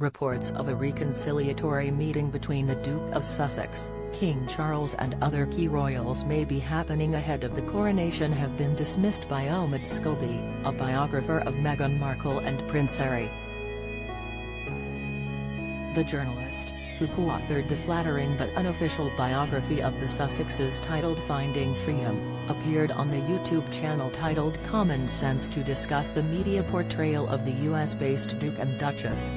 Reports of a reconciliatory meeting between the Duke of Sussex, King Charles and other key royals may be happening ahead of the coronation have been dismissed by Omid Scobie, a biographer of Meghan Markle and Prince Harry. The journalist, who co-authored the flattering but unofficial biography of the Sussexes titled Finding Freedom, appeared on the YouTube channel titled Common Sense to discuss the media portrayal of the US-based Duke and Duchess.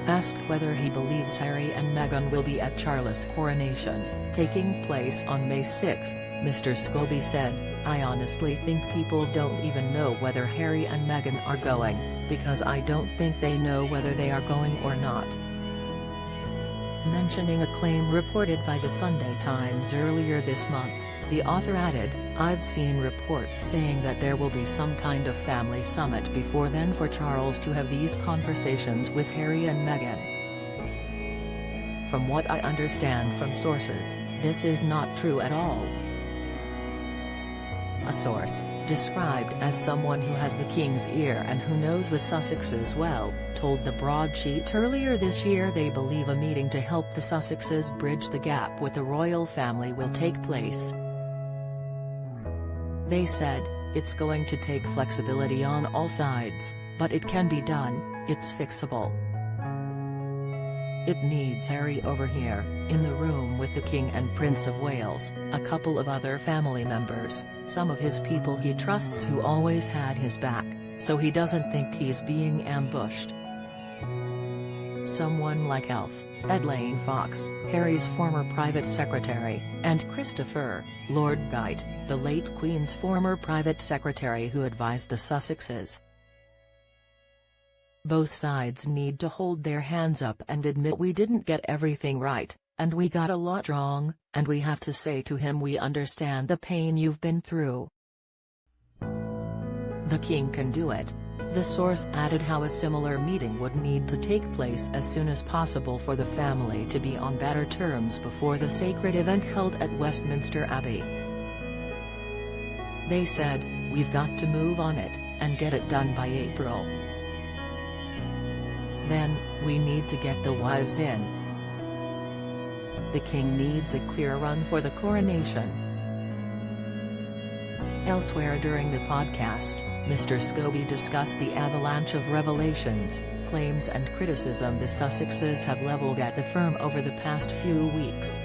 Asked whether he believes Harry and Meghan will be at Charles' coronation, taking place on May 6, Mr. Scobie said, "I honestly think people don't even know whether Harry and Meghan are going, because I don't think they know whether they are going or not." Mentioning a claim reported by the Sunday Times earlier this month, the author added, "I've seen reports saying that there will be some kind of family summit before then for Charles to have these conversations with Harry and Meghan. From what I understand from sources, this is not true at all." A source, described as someone who has the king's ear and who knows the Sussexes well, told the broadsheet earlier this year they believe a meeting to help the Sussexes bridge the gap with the royal family will take place. They said, "It's going to take flexibility on all sides, but it can be done, it's fixable. It needs Harry over here, in the room with the King and Prince of Wales, a couple of other family members, some of his people he trusts who always had his back, so he doesn't think he's being ambushed. Someone like Elf, Elaine Fox, Harry's former private secretary, and Christopher, Lord Guyte, the late Queen's former private secretary who advised the Sussexes. Both sides need to hold their hands up and admit we didn't get everything right, and we got a lot wrong, and we have to say to him we understand the pain you've been through. The king can do it." The source added how a similar meeting would need to take place as soon as possible for the family to be on better terms before the sacred event held at Westminster Abbey. They said, "We've got to move on it, and get it done by April. Then, we need to get the wives in. The king needs a clear run for the coronation." Elsewhere during the podcast, Mr. Scobie discussed the avalanche of revelations, claims and criticism the Sussexes have leveled at the firm over the past few weeks.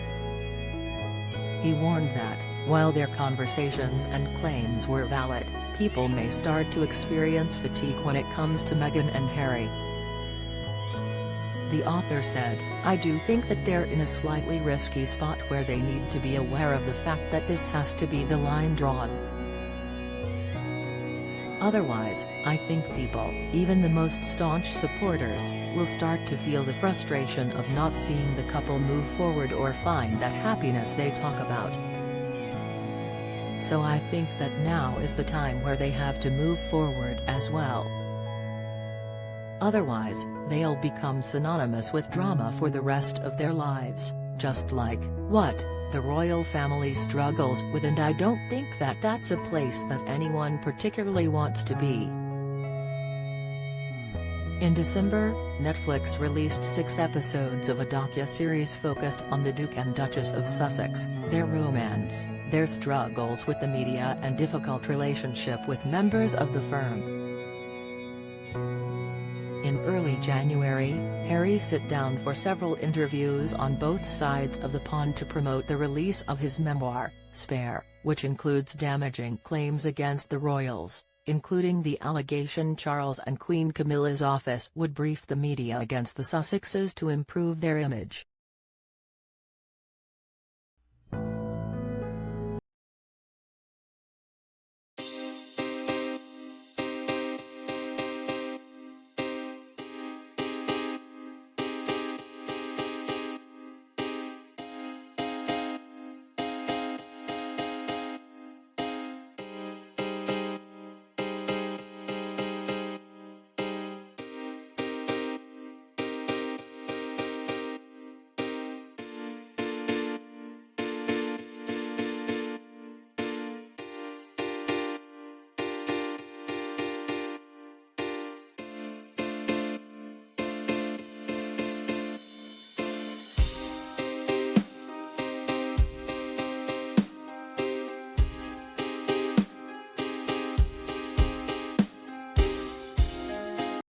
He warned that, while their conversations and claims were valid, people may start to experience fatigue when it comes to Meghan and Harry. The author said, "I do think that they're in a slightly risky spot where they need to be aware of the fact that this has to be the line drawn. Otherwise, I think people, even the most staunch supporters, will start to feel the frustration of not seeing the couple move forward or find that happiness they talk about. So I think that now is the time where they have to move forward as well. Otherwise, they'll become synonymous with drama for the rest of their lives, just like what the royal family struggles with, and I don't think that that's a place that anyone particularly wants to be." In December, Netflix released 6 episodes of a docu-series focused on the Duke and Duchess of Sussex, their romance, their struggles with the media and difficult relationship with members of the firm. In early January, Harry sat down for several interviews on both sides of the pond to promote the release of his memoir, Spare, which includes damaging claims against the royals, including the allegation Charles and Queen Camilla's office would brief the media against the Sussexes to improve their image.